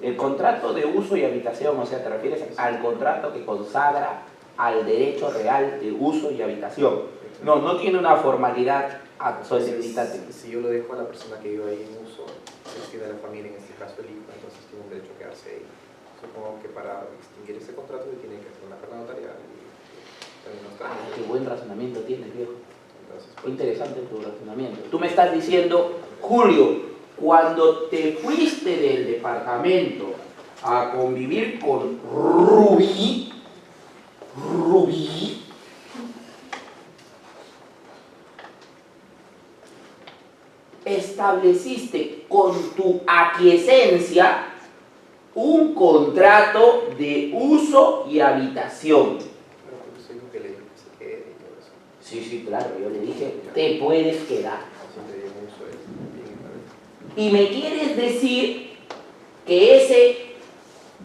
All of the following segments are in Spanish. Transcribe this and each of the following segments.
El contrato de uso y habitación, o sea, te refieres al contrato que consagra al derecho real de uso y habitación. No tiene una formalidad solemnitaria. Si yo lo dejo a la persona que vive ahí en uso, si tiene la familia, en este caso el hijo, entonces tiene un derecho a quedarse ahí. Supongo que para extinguir ese contrato se tiene que hacer una carta notarial. Qué buen razonamiento tienes, viejo. Entonces, Qué interesante tu razonamiento. Tú me estás diciendo, Julio, cuando te fuiste del departamento a convivir con Rubí, estableciste con tu aquiescencia un contrato de uso y habitación. Pero porque soy lo que le dijo que se quede y todo eso. Sí, claro, yo le dije, te puedes quedar. Siempre digo uso es bien. Y me quieres decir que ese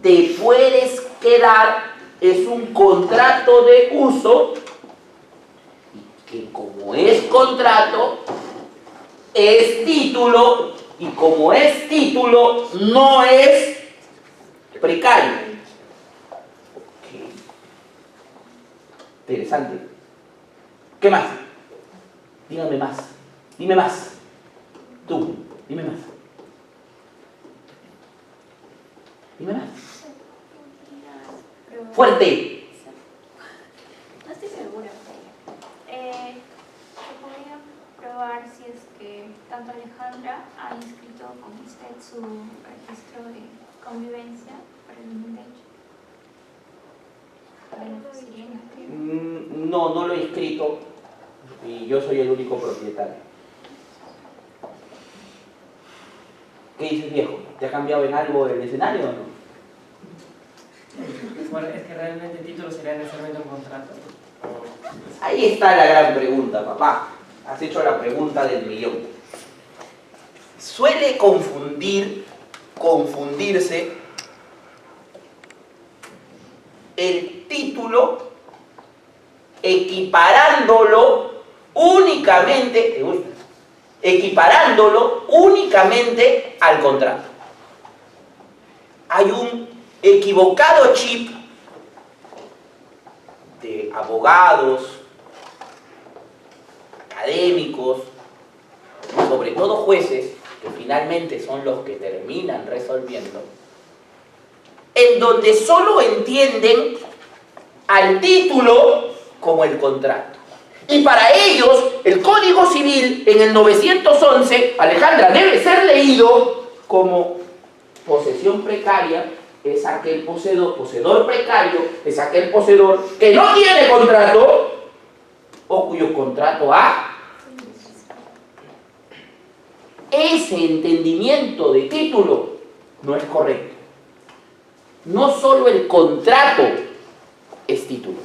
te puedes quedar es un contrato de uso y que como es contrato, es título y como es título, no es precario. Okay. Interesante. ¿Qué más? Dígame más. Dime más. Tú, dime más. Dime más. Fuerte. No estoy segura. Se podría probar si es que tanto Alejandra ha inscrito con usted su registro de convivencia para el derecho. No lo he inscrito y yo soy el único propietario. ¿Qué dices, viejo? ¿Te ha cambiado en algo el escenario o no? Bueno, es que realmente el título sería necesariamente un contrato. Ahí está la gran pregunta, papá. Has hecho la pregunta del millón. Suele confundirse el título equiparándolo únicamente al contrato. Hay un equivocado chip de abogados, académicos, sobre todo jueces, que finalmente son los que terminan resolviendo, en donde solo entienden al título como el contrato. Y para ellos, el Código Civil en el 911, Alejandra, debe ser leído como posesión precaria, es aquel poseedor precario, es aquel poseedor que no tiene contrato o cuyo contrato ha. Ese entendimiento de título no es correcto. No solo el contrato es título.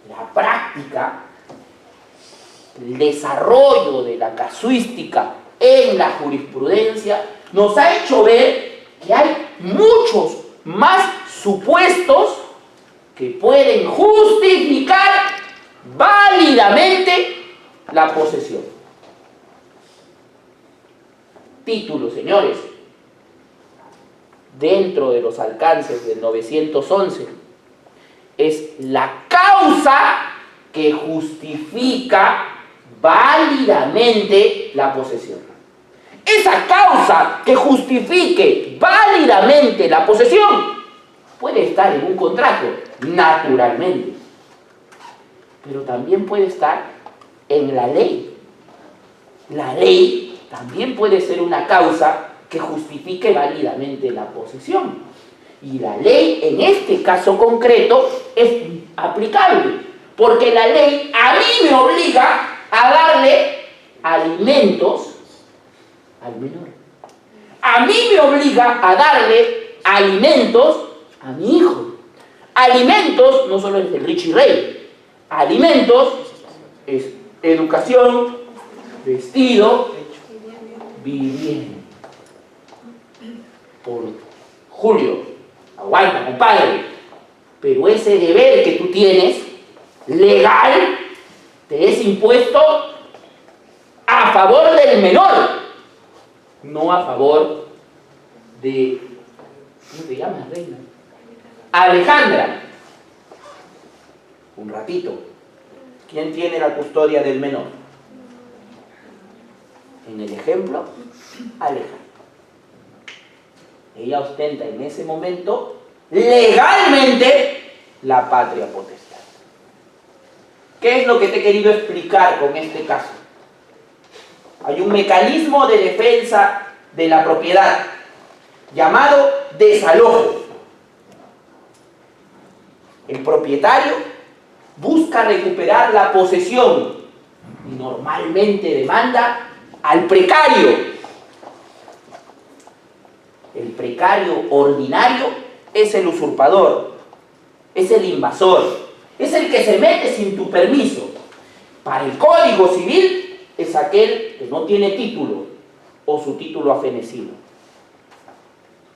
La práctica, el desarrollo de la casuística en la jurisprudencia nos ha hecho ver que hay muchos más supuestos que pueden justificar válidamente la posesión. Título, señores, dentro de los alcances del 911, es la causa que justifica válidamente la posesión. Esa causa que justifique válidamente la posesión puede estar en un contrato, naturalmente, pero también puede estar en la ley. La ley también puede ser una causa que justifique válidamente la posesión. Y la ley, en este caso concreto, es aplicable, porque la ley a mí me obliga a darle alimentos al menor. A mí me obliga a darle alimentos a mi hijo. Alimentos no solo es el Richie Rey. Alimentos es educación, vestido, vivienda. Por Julio, aguanta, compadre. Pero ese deber que tú tienes, legal, te es impuesto a favor del menor, no a favor de... ¿Cómo te llamas, reina? Alejandra. Un ratito. ¿Quién tiene la custodia del menor? En el ejemplo, Alejandra. Ella ostenta en ese momento legalmente la patria potestad. ¿Qué es lo que te he querido explicar con este caso? Hay un mecanismo de defensa de la propiedad llamado desalojo. El propietario busca recuperar la posesión y normalmente demanda al precario. El precario ordinario es el usurpador, es el invasor, es el que se mete sin tu permiso. Para el Código Civil es aquel que no tiene título o su título ha fenecido.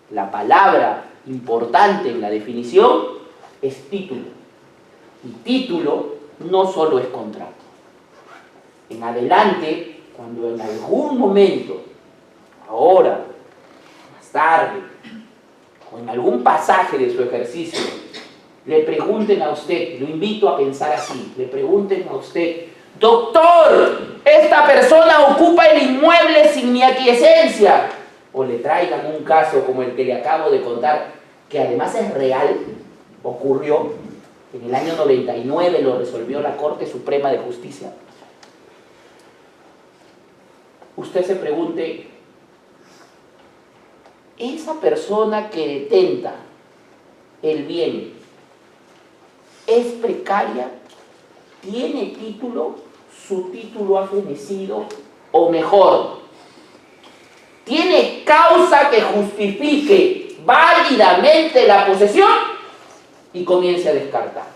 La palabra importante en la definición es título. Y título no solo es contrato. En adelante, cuando en algún momento, ahora, más tarde, o en algún pasaje de su ejercicio, le pregunten a usted, lo invito a pensar así, le pregunten a usted: doctor, esta persona ocupa el inmueble sin mi aquiescencia, o le traigan un caso como el que le acabo de contar, que además es real, ocurrió, en el año 99 lo resolvió la Corte Suprema de Justicia. Usted se pregunte: esa persona que detenta el bien es precaria, tiene título, su título ha fenecido, o mejor, tiene causa que justifique válidamente la posesión, y comience a descartar.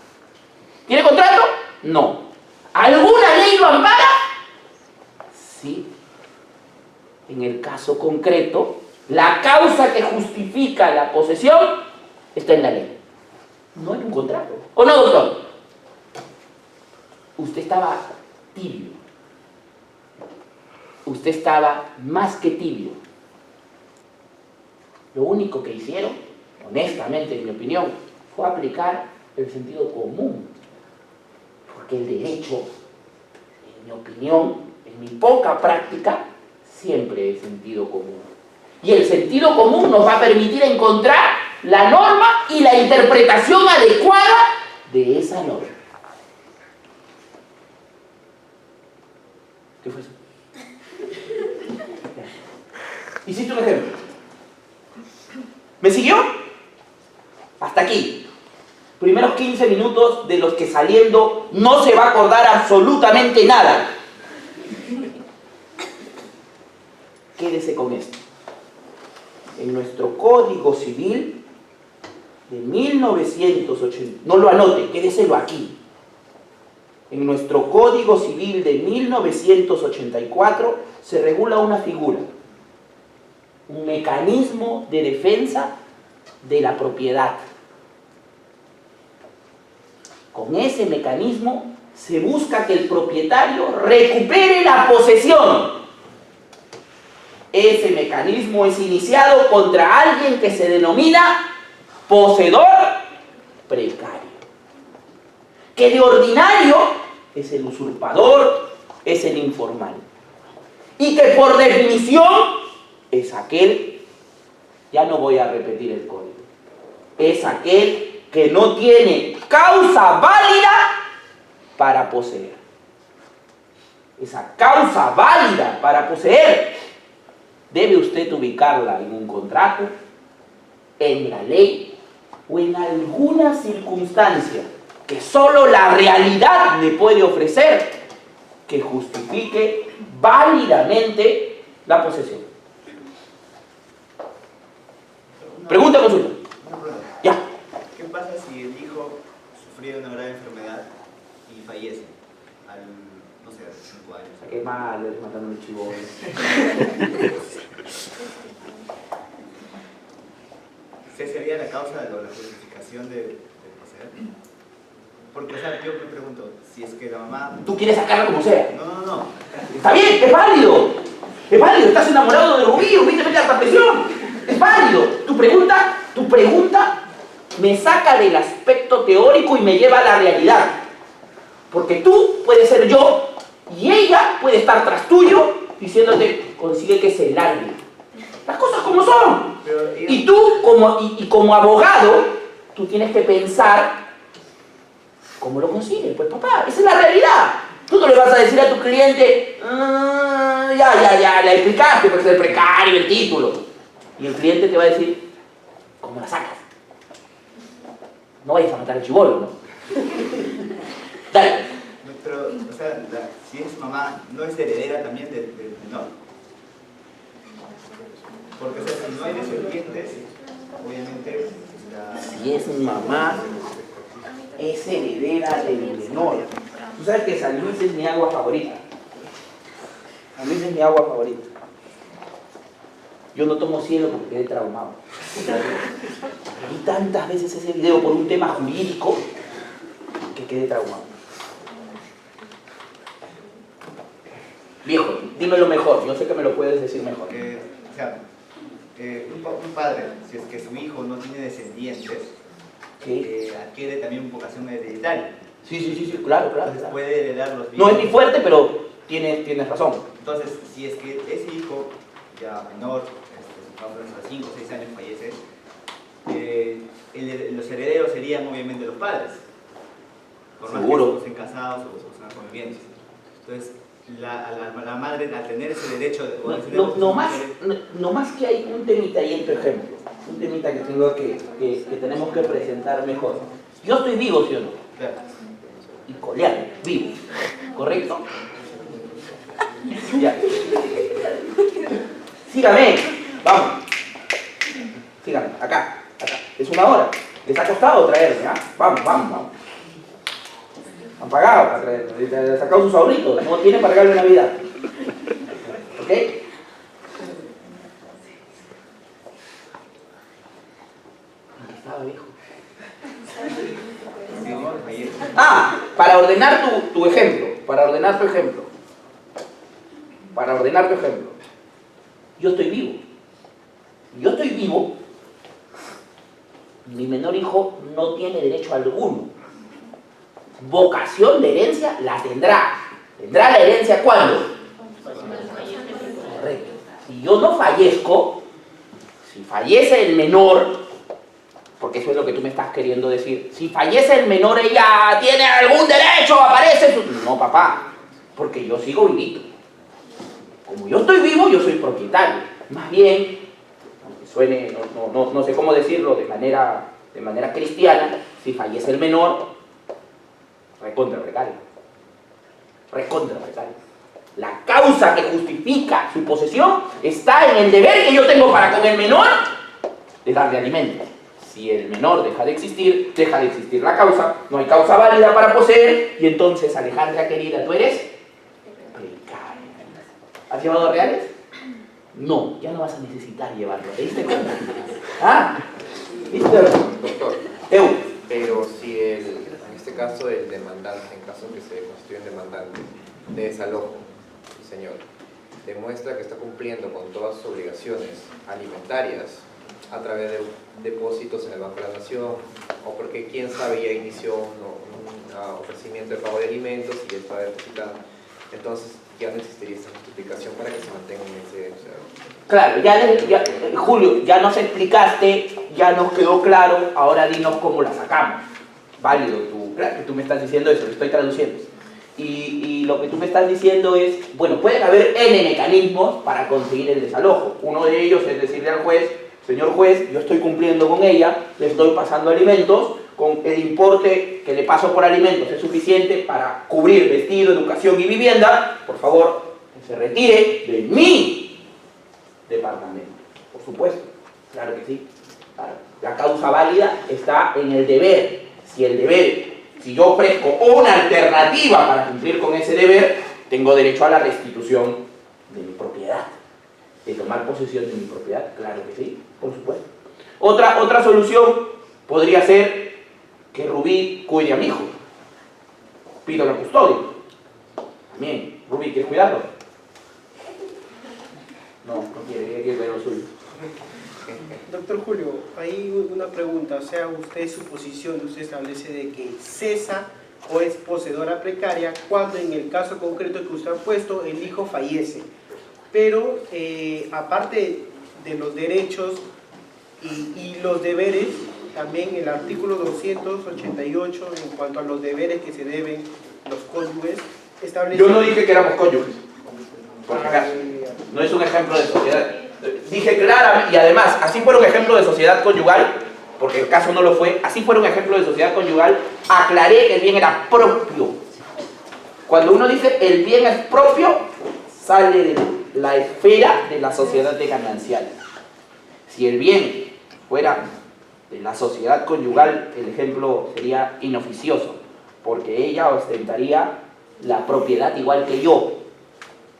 ¿Tiene contrato? No. ¿Alguna ley lo ampara? Sí. En el caso concreto, la causa que justifica la posesión está en la ley, no en un contrato. ¿O no, doctor? Usted estaba tibio. Usted estaba más que tibio. Lo único que hicieron, honestamente, en mi opinión, fue aplicar el sentido común. Porque el derecho, en mi opinión, en mi poca práctica, siempre es sentido común. Y el sentido común nos va a permitir encontrar la norma y la interpretación adecuada de esa norma. ¿Qué fue eso? Hiciste un ejemplo. ¿Me siguió? Hasta aquí. Primeros 15 minutos de los que saliendo no se va a acordar absolutamente nada. Quédese con esto. En nuestro Código Civil de 1980, no lo anote, quédeselo aquí. En nuestro Código Civil de 1984 se regula una figura, un mecanismo de defensa de la propiedad. Con ese mecanismo se busca que el propietario recupere la posesión. Ese mecanismo es iniciado contra alguien que se denomina poseedor precario, que de ordinario es el usurpador, es el informal, y que por definición es aquel, ya no voy a repetir el código, es aquel que no tiene causa válida para poseer. Esa causa válida para poseer debe usted ubicarla en un contrato, en la ley o en alguna circunstancia que solo la realidad le puede ofrecer que justifique válidamente la posesión. Pregunta, consulta. Ya. ¿Qué pasa si el hijo sufría una grave enfermedad y fallece al, no sé, a los 5 años? Qué mal, eres matando un chivo. ¿Qué sería la causa de la justificación de poseer? Porque, o sea, yo me pregunto, si es que la mamá... Tú quieres sacarla como sea. No. Está bien, es válido. Es válido, estás enamorado de Rubí, Rubí te mete a la presión. Es válido. pregunta me saca del aspecto teórico y me lleva a la realidad. Porque tú puedes ser yo y ella puede estar tras tuyo diciéndote, consigue que se largue. Las cosas como son. Y tú, como abogado, tú tienes que pensar cómo lo consigues. Pues papá, esa es la realidad. Tú no le vas a decir a tu cliente, ya, le explicaste, porque es el precario, el título. Y el cliente te va a decir, ¿cómo la sacas? No vayas a matar al chibolo, ¿no? Dale. Pero, o sea, si es mamá, ¿no es heredera también del menor? Porque, o sea, si no hay descendientes, obviamente Si es mamá, es heredera del menor. Tú sabes que San Luis es mi agua favorita. San Luis es mi agua favorita. Yo no tomo cielo porque quedé traumado. Vi tantas veces ese video por un tema jurídico que quedé traumado. Viejo, dímelo mejor. Yo sé que me lo puedes decir mejor. O sea, un padre, si es que su hijo no tiene descendientes, ¿Sí? adquiere también vocación hereditaria. Sí, claro. Entonces puede heredar los bienes. No es muy fuerte, pero tienes razón. Entonces, si es que ese hijo, ya menor, a 5 o 6 años fallece, los herederos serían obviamente los padres. Por más Seguro. que estén casados o sean convivientes. Entonces, la madre, al tener ese derecho de... No más que hay un temita ahí en tu ejemplo. Un temita que tenemos que presentar mejor. Yo estoy vivo, ¿sí o no? Claro. Y coleando, vivo. ¿Correcto? Ya. Sígame. Vamos. Sígame. Acá. Es 1 hora. Les ha costado traerme, ¿ah? Vamos. Han pagado para traerme. Les han sacado sus ahorritos. No tienen para regalo de Navidad. ¿Ok? ¿Dónde estaba, viejo? Para ordenar tu ejemplo. Para ordenar tu ejemplo. Yo estoy vivo. Mi menor hijo no tiene derecho alguno. Vocación de herencia la tendrá. ¿Tendrá la herencia cuándo? Correcto. Si yo no fallezco, si fallece el menor, porque eso es lo que tú me estás queriendo decir, si fallece el menor, ella tiene algún derecho, aparece su... No, papá, porque yo sigo vivito. Como yo estoy vivo, yo soy propietario. Más bien, aunque suene, no sé cómo decirlo de manera cristiana, si fallece el menor, recontra precario. La causa que justifica su posesión está en el deber que yo tengo para con el menor de darle alimento. Si el menor deja de existir la causa, no hay causa válida para poseer, y entonces, Alejandra querida, tú eres precaria. ¿Has llevado reales? No, ya no vas a necesitar llevarlo. ¿Te diste cuenta? ¿Viste? Doctor, Eu. pero si en este caso el demandante, en caso que se constituya un demandante de desalojo, el señor, demuestra que está cumpliendo con todas sus obligaciones alimentarias a través de depósitos en el Banco de la Nación, o porque quién sabe ya inició un ofrecimiento de pago de alimentos y ya está depositado, entonces ya no existiría esta justificación para que se mantenga en ese... Claro, Julio, ya nos explicaste, ya nos quedó claro, ahora dinos cómo la sacamos. Válido, claro que tú me estás diciendo eso, lo estoy traduciendo. Y lo que tú me estás diciendo es, bueno, pueden haber N mecanismos para conseguir el desalojo. Uno de ellos es decirle al juez, señor juez, yo estoy cumpliendo con ella, le estoy pasando alimentos, con el importe que le paso por alimentos es suficiente para cubrir vestido, educación y vivienda, por favor, que se retire de mi departamento. Por supuesto, claro que sí. Claro. La causa válida está en el deber. Si yo ofrezco una alternativa para cumplir con ese deber, tengo derecho a la restitución de mi propiedad, de tomar posesión de mi propiedad, claro que sí, por supuesto. Otra solución podría ser que Rubí cuide a mi hijo. Pido la custodia. También, Rubí, ¿quieres cuidarlo? No quiere ver lo suyo. Doctor Julio, hay una pregunta, o sea, usted su posición, usted establece de que cesa o es poseedora precaria cuando en el caso concreto que usted ha puesto, el hijo fallece. Pero aparte de los derechos y los deberes, también el artículo 288 en cuanto a los deberes que se deben los cónyuges, establece... Yo no dije que éramos cónyuges, por si acaso. No es un ejemplo de sociedad. Dije claramente, y además, así fuera un ejemplo de sociedad conyugal, porque el caso no lo fue, así fuera un ejemplo de sociedad conyugal, aclaré que el bien era propio. Cuando uno dice el bien es propio, sale de la esfera de la sociedad de gananciales. Si el bien fuera de la sociedad conyugal, el ejemplo sería inoficioso, porque ella ostentaría la propiedad igual que yo.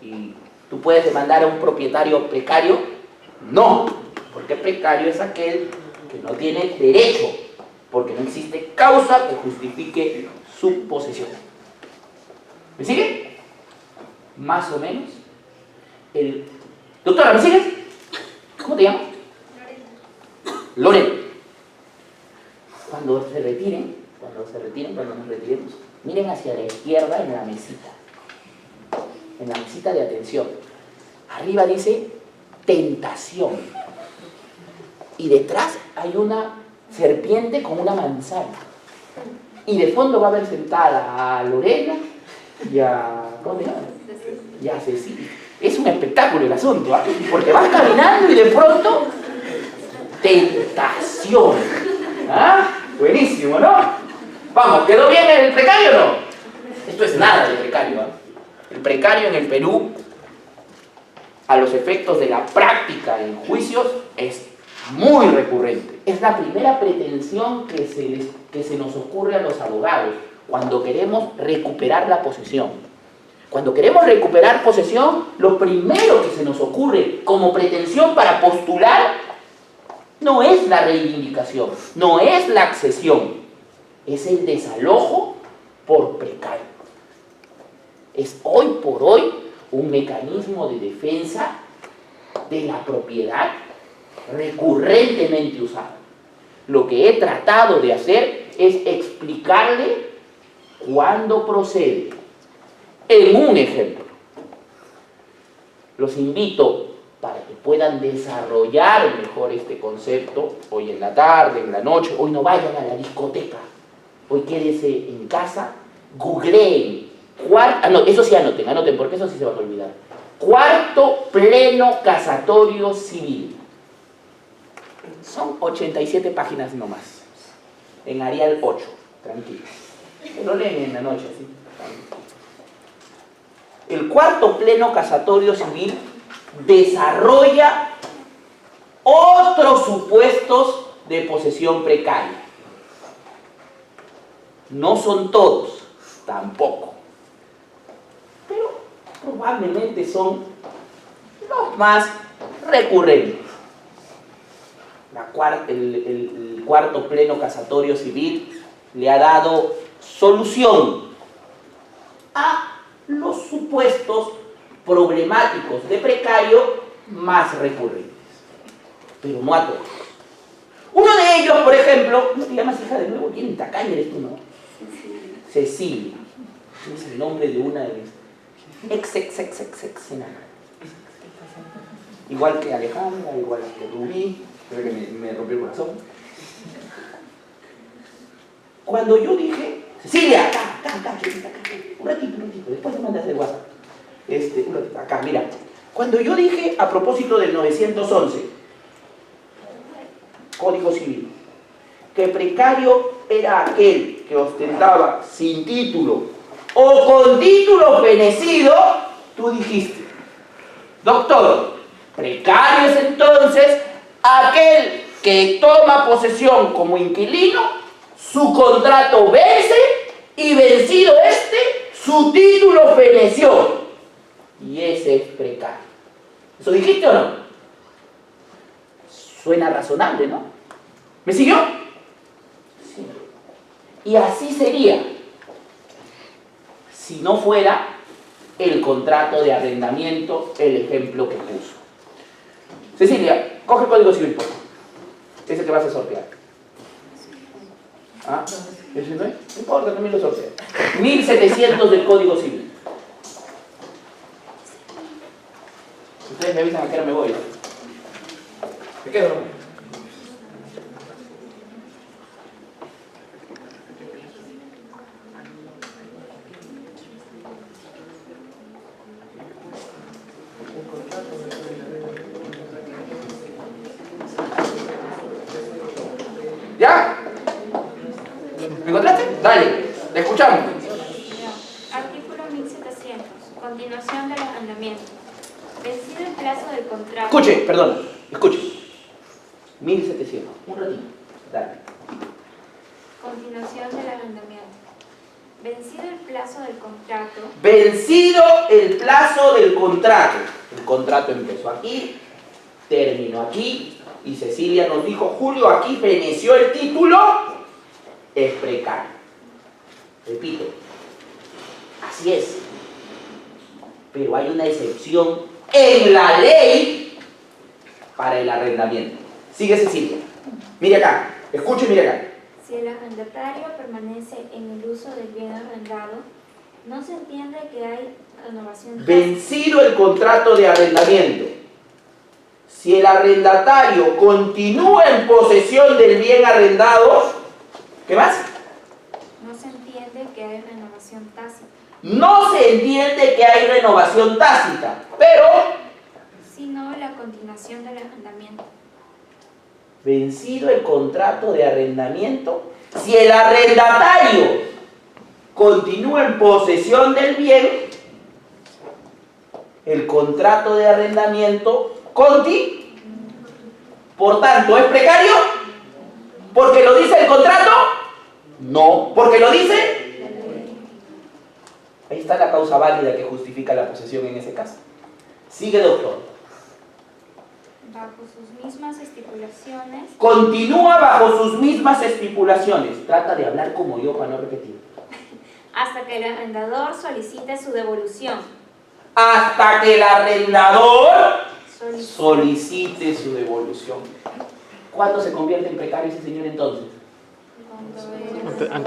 ¿Y tú puedes demandar a un propietario precario? No, porque precario es aquel que no tiene derecho, porque no existe causa que justifique su posesión. ¿Me sigue? Más o menos. Doctora, ¿me sigues? ¿Cómo te llamas? Lorena. Cuando nos retiremos, miren hacia la izquierda en la mesita de atención. Arriba dice tentación. Y detrás hay una serpiente con una manzana. Y de fondo va a haber sentada a Lorena y a... ¿cómo se llama? Y a Cecilia. Es un espectáculo el asunto, ¿eh? Porque vas caminando y de pronto... tentación. ¿Ah? Buenísimo, ¿no? Vamos, ¿quedó bien el precario o no? Esto es nada de precario, ¿eh? El precario en el Perú, a los efectos de la práctica en juicios, es muy recurrente. Es la primera pretensión que se nos ocurre a los abogados cuando queremos recuperar la posesión. Cuando queremos recuperar posesión, lo primero que se nos ocurre como pretensión para postular no es la reivindicación, no es la accesión, es el desalojo por precario. Es hoy por hoy un mecanismo de defensa de la propiedad recurrentemente usado. Lo que he tratado de hacer es explicarle cuándo procede. En un ejemplo, los invito para que puedan desarrollar mejor este concepto, hoy en la tarde, en la noche, hoy no vayan a la discoteca, hoy quédense en casa, googleen, eso sí anoten, porque eso sí se van a olvidar. Cuarto pleno casatorio civil. Son 87 páginas nomás, en Arial 8, tranquilos. Lo leen en la noche, ¿sí? El cuarto pleno casatorio civil desarrolla otros supuestos de posesión precaria. No son todos, tampoco, pero probablemente son los más recurrentes. El cuarto pleno casatorio civil le ha dado solución a los supuestos problemáticos de precario más recurrentes, pero no a todos. Uno de ellos, por ejemplo, ¿no te llamas hija de nuevo? ¿Quién tacaña eres tú, no? Cecilia. Es el nombre de una de mis ex enanas. Igual que Alejandra, igual que Rubí, creo que me rompió el corazón. Cuando yo dije, Cecilia, acá, un ratito, después te mandas el WhatsApp. Un ratito, acá, mira. Cuando yo dije, a propósito del 911, Código Civil, que precario era aquel que ostentaba sin título o con título fenecido, tú dijiste, doctor, precario es entonces aquel que toma posesión como inquilino, su contrato vence y vencido su título feneció. Y ese es precario. ¿Eso dijiste o no? Suena razonable, ¿no? ¿Me siguió? Sí. Y así sería si no fuera el contrato de arrendamiento el ejemplo que puso. Cecilia, coge el Código Civil, por favor. que vas a sortear? ¿Ah? ¿Ese no es? No importa, también lo sorteo. 1700 del Código Civil. Ustedes me avisan a qué hora me voy. ¿Me quedo, no? ¿Ya? ¿Me encontraste? Dale, te escuchamos. Artículo 1700. Continuación del arrendamiento. Vencido el plazo del contrato. Escuche, perdón, escuche. 1700, un ratito. Dale. Continuación del arrendamiento. Vencido el plazo del contrato. Vencido el plazo del contrato. El contrato empezó aquí, terminó aquí, y Cecilia nos dijo, Julio, aquí feneció el título, es precario. Repito, así es. Pero hay una excepción en la ley para el arrendamiento. Sigue Cecilia. Mire acá, escuche y mire acá. Si el arrendatario permanece en el uso del bien arrendado, no se entiende que hay renovación. Vencido el contrato de arrendamiento, si el arrendatario continúa en posesión del bien arrendado, ¿qué más? No se entiende que hay renovación tácita, No se entiende que hay renovación tácita, pero sino la continuación del arrendamiento. vencido el contrato de arrendamiento, si el arrendatario continúa en posesión del bien, el contrato de arrendamiento por tanto, ¿es precario? ¿Porque lo dice el contrato? No. ¿Porque lo dice? Ahí está la causa válida que justifica la posesión en ese caso. Sigue, doctor. Bajo sus mismas estipulaciones. Continúa bajo sus mismas estipulaciones. Trata de hablar como yo para no repetir. Hasta que el arrendador solicite su devolución. Hasta que el arrendador solicite su devolución. ¿Cuándo se convierte en precario ese señor entonces?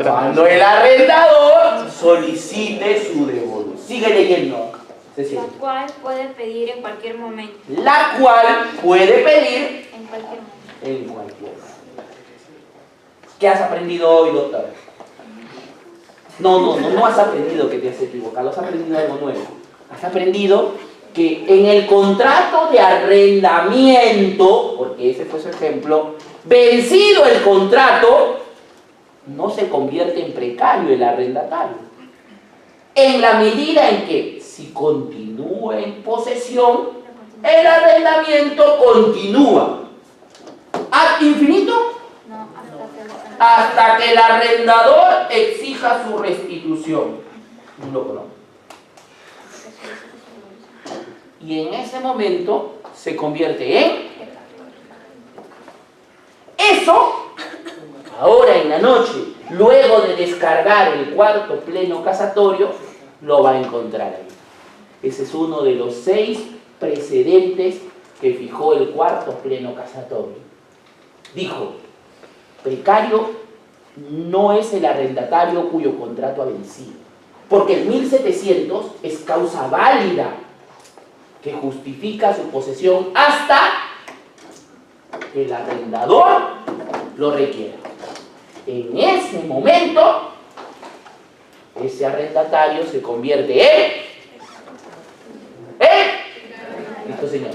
Cuando el arrendador solicite su devolución. Sigue leyendo, Cecilia. La cual puede pedir en cualquier momento. La cual puede pedir En cualquier momento. en cualquier momento. ¿Qué has aprendido hoy, doctor? No has aprendido que te has equivocado, has aprendido algo nuevo. Has aprendido que en el contrato de arrendamiento, porque ese fue su ejemplo, vencido el contrato, no se convierte en precario el arrendatario. En la medida en que, si continúa en posesión, el arrendamiento continúa. ¿Ad infinito? No, Hasta que el arrendador exija su restitución. No lo conozco. Y en ese momento se convierte en eso. Ahora en la noche, luego de descargar el cuarto pleno casatorio, lo va a encontrar ahí. Ese es uno de los 6 precedentes que fijó el cuarto pleno casatorio. Dijo, precario no es el arrendatario cuyo contrato ha vencido, porque el 1700 es causa válida que justifica su posesión hasta que el arrendador lo requiera. En ese momento, ese arrendatario se convierte en... Listo, señor.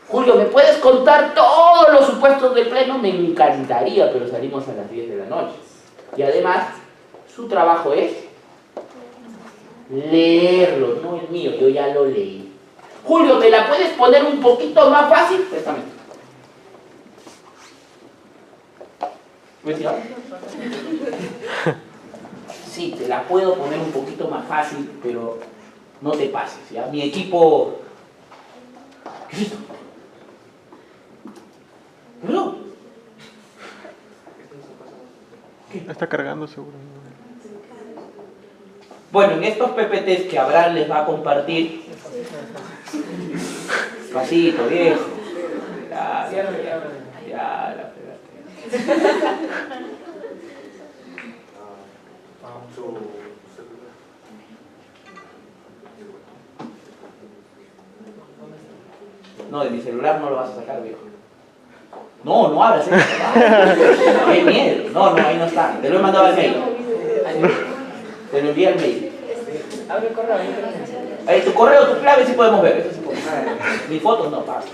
Julio, ¿me puedes contar todos los supuestos del pleno? Me encantaría, pero salimos a las 10 de la noche. Y además, su trabajo es leerlo, no el mío, yo ya lo leí. Julio, ¿me la puedes poner un poquito más fácil? Préstame. Sí, te la puedo poner un poquito más fácil, pero no te pases, ¿ya? Mi equipo... ¿Qué es esto? ¿No? ¿Qué? Está cargando seguro. Bueno, en estos PPTs que Abraham les va a compartir... Pasito, viejo. Cierre, Ya, la fregaste. No, de mi celular no lo vas a sacar, viejo. No, no abras eso. Qué miedo. No, ahí no está. Te lo he mandado al mail. Te lo envié al mail. Abre el correo. Ahí, tu correo, tu clave sí podemos ver. Eso sí podemos. Ni fotos no, pasa.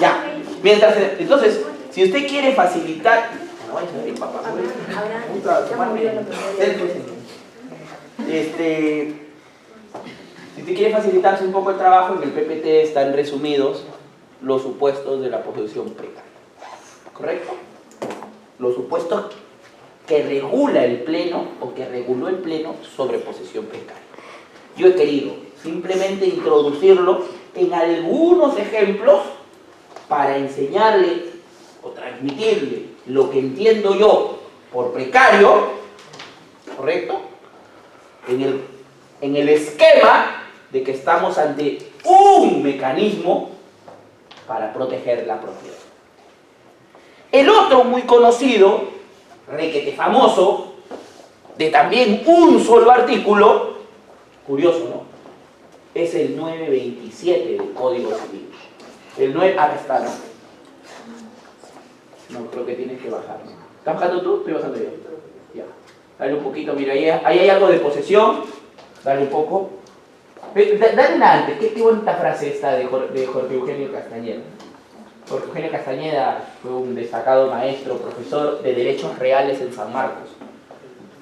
Ya. Mientras, entonces, si usted quiere facilitar... No vayas a ver, papá. Si usted quiere facilitarse un poco el trabajo, en el PPT están resumidos los supuestos de la posesión precaria. ¿Correcto? Los supuestos que regula el Pleno o que reguló el Pleno sobre posesión precaria. Yo he querido simplemente introducirlo en algunos ejemplos para enseñarle o transmitirle lo que entiendo yo por precario, ¿correcto? En el esquema de que estamos ante un mecanismo para proteger la propiedad. El otro muy conocido, requete famoso, de también un solo artículo, curioso, ¿no? Es el 927 del Código Civil. El 9, acá está, ¿no? No, creo que tienes que bajar. ¿Estás bajando tú? Estoy bajando yo. Ya. Dale un poquito, mira, ahí hay algo de posesión. Dale un poco. Dale una antes. Qué bonita frase esta de Jorge Eugenio Castañeda. Jorge Eugenio Castañeda fue un destacado maestro, profesor de Derechos Reales en San Marcos.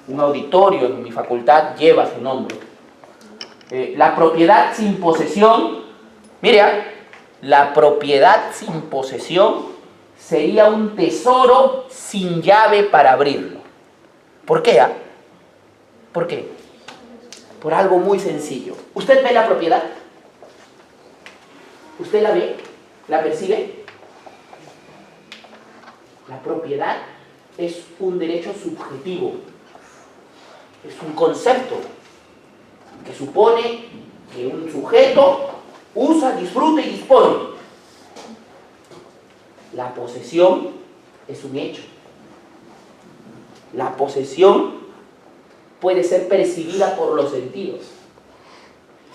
Un auditorio en mi facultad lleva su nombre. La propiedad sin posesión, mira, la propiedad sin posesión sería un tesoro sin llave para abrirlo. ¿Por qué? ¿Por qué? Por algo muy sencillo. ¿Usted ve la propiedad? ¿Usted la ve? ¿La percibe? La propiedad es un derecho subjetivo. Es un concepto que supone que un sujeto usa, disfruta y dispone. La posesión es un hecho. La posesión puede ser percibida por los sentidos.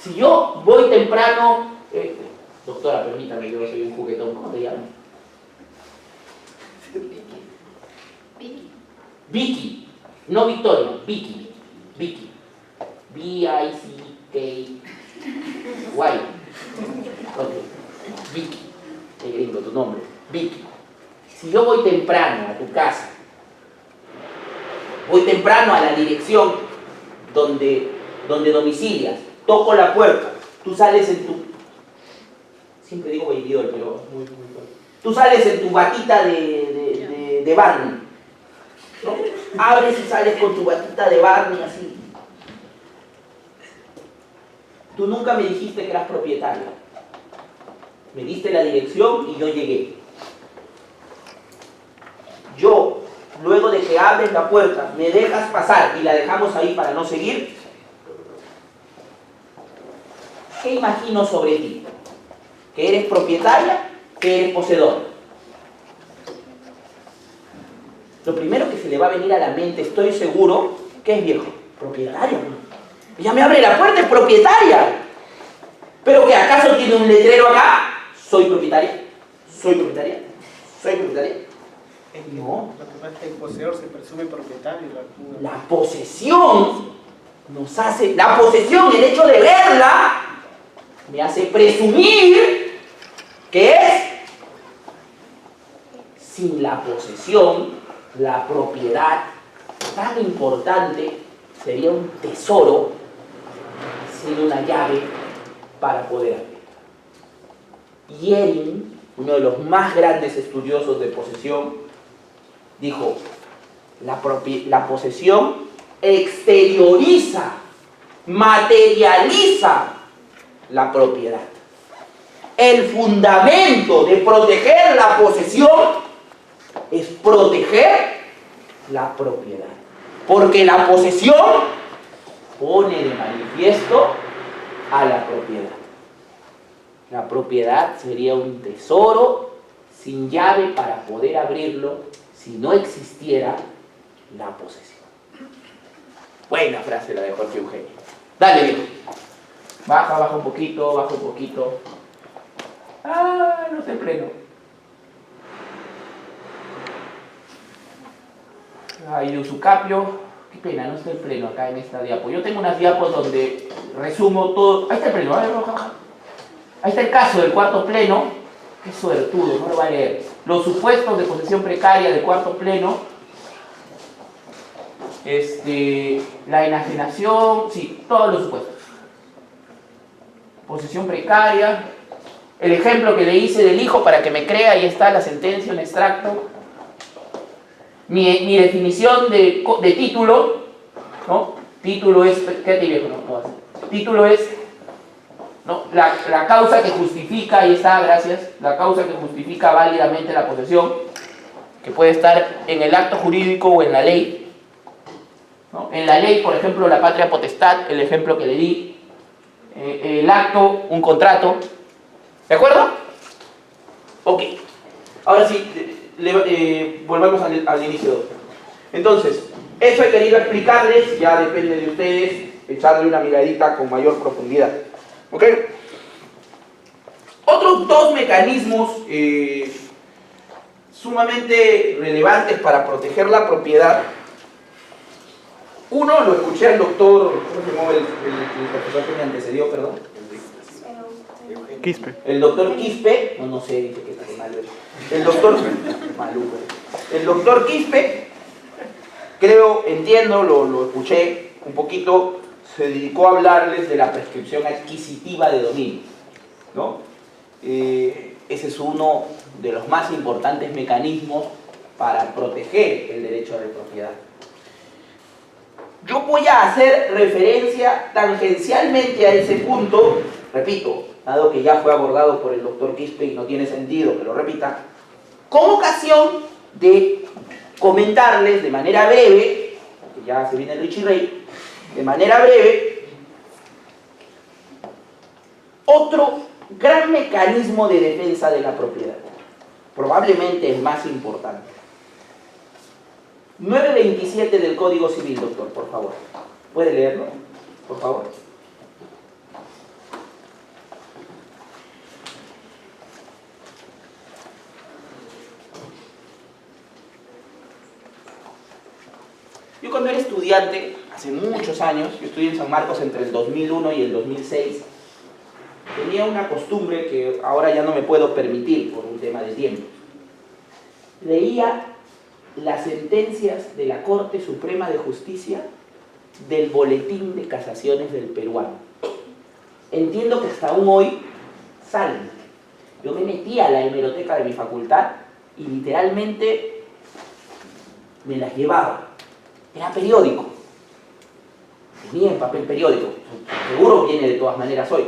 Si yo voy temprano... doctora, permítame, yo soy un juguetón. ¿Cómo te llamas? Vicky. No Victoria, Vicky. Vicky. B-I-C-K-Y. Ok. Vicky. Qué gringo tu nombre. Vicky. Si yo voy temprano a tu casa, voy temprano a la dirección donde domicilias, toco la puerta, tú sales en tu... Siempre digo babydoll, pero muy fuerte. Tú sales en tu batita de Barney, ¿no? Abres y sales con tu batita de Barney así. Tú nunca me dijiste que eras propietario. Me diste la dirección y yo llegué. Yo, luego de que abres la puerta, me dejas pasar y la dejamos ahí para no seguir. ¿Qué imagino sobre ti? ¿Que eres propietaria? ¿Que eres poseedor? Lo primero que se le va a venir a la mente, estoy seguro, ¿qué es, viejo? Propietaria. Ella me abre la puerta, es propietaria. ¿Pero que acaso tiene un letrero acá? ¿Soy propietaria? ¿Soy propietaria? ¿Soy propietaria? No. Lo que pasa es que el poseedor se presume propietario. La posesión nos hace... La posesión, el hecho de verla, me hace presumir que es... Sin la posesión, la propiedad tan importante sería un tesoro sin una llave para poder abrirla. Yering, uno de los más grandes estudiosos de posesión, dijo, la posesión exterioriza, materializa la propiedad. El fundamento de proteger la posesión es proteger la propiedad. Porque la posesión pone de manifiesto a la propiedad. La propiedad sería un tesoro sin llave para poder abrirlo si no existiera la posesión. Buena frase la de Jorge Eugenio. Dale, viejo. Baja un poquito, baja un poquito. Ah, no está en pleno. Ay, de Usucapio. Qué pena, no está en pleno acá en esta diapo. Yo tengo unas diapos donde resumo todo. Ahí está el pleno, a ver, baja. Ahí está el caso del cuarto pleno. Qué suertudo, no lo va a leer. Los supuestos de posesión precaria del cuarto pleno. La enajenación, sí, todos los supuestos. Posesión precaria. El ejemplo que le hice del hijo para que me crea, ahí está la sentencia, un extracto. Mi definición de título, ¿no? Título es, quédate viejo, no. Título es, ¿no? La causa que justifica, ahí está, gracias, la causa que justifica válidamente la posesión, que puede estar en el acto jurídico o en la ley, ¿no? En la ley, por ejemplo, la patria potestad, el ejemplo que le di, el acto, un contrato, ¿de acuerdo? Ok, ahora sí, volvamos al inicio. Entonces, eso he querido explicarles, ya depende de ustedes echarle una miradita con mayor profundidad. ¿Ok? Otros dos mecanismos sumamente relevantes para proteger la propiedad. Uno, lo escuché al doctor, ¿cómo se llamó el profesor que me antecedió, perdón? Quispe. El doctor Quispe, no sé, dice que está mal. El doctor Maluco. El doctor Quispe, creo, entiendo, lo escuché un poquito, se dedicó a hablarles de la prescripción adquisitiva de dominio, ¿no? Ese es uno de los más importantes mecanismos para proteger el derecho de propiedad. Yo voy a hacer referencia tangencialmente a ese punto, repito, dado que ya fue abordado por el doctor Quispe y no tiene sentido que lo repita, con ocasión de comentarles de manera breve, porque ya se viene el Richie Rey, de manera breve, otro gran mecanismo de defensa de la propiedad, probablemente el más importante. 927 del Código Civil, doctor, por favor. ¿Puede leerlo? Por favor. Yo cuando era estudiante, hace muchos años, yo estudié en San Marcos entre el 2001 y el 2006, tenía una costumbre que ahora ya no me puedo permitir por un tema de tiempo. Leía las sentencias de la Corte Suprema de Justicia del Boletín de Casaciones del Peruano. Entiendo que hasta aún hoy salen. Yo me metía a la hemeroteca de mi facultad y literalmente me las llevaba. Era periódico. Venía en papel periódico. Seguro viene de todas maneras hoy.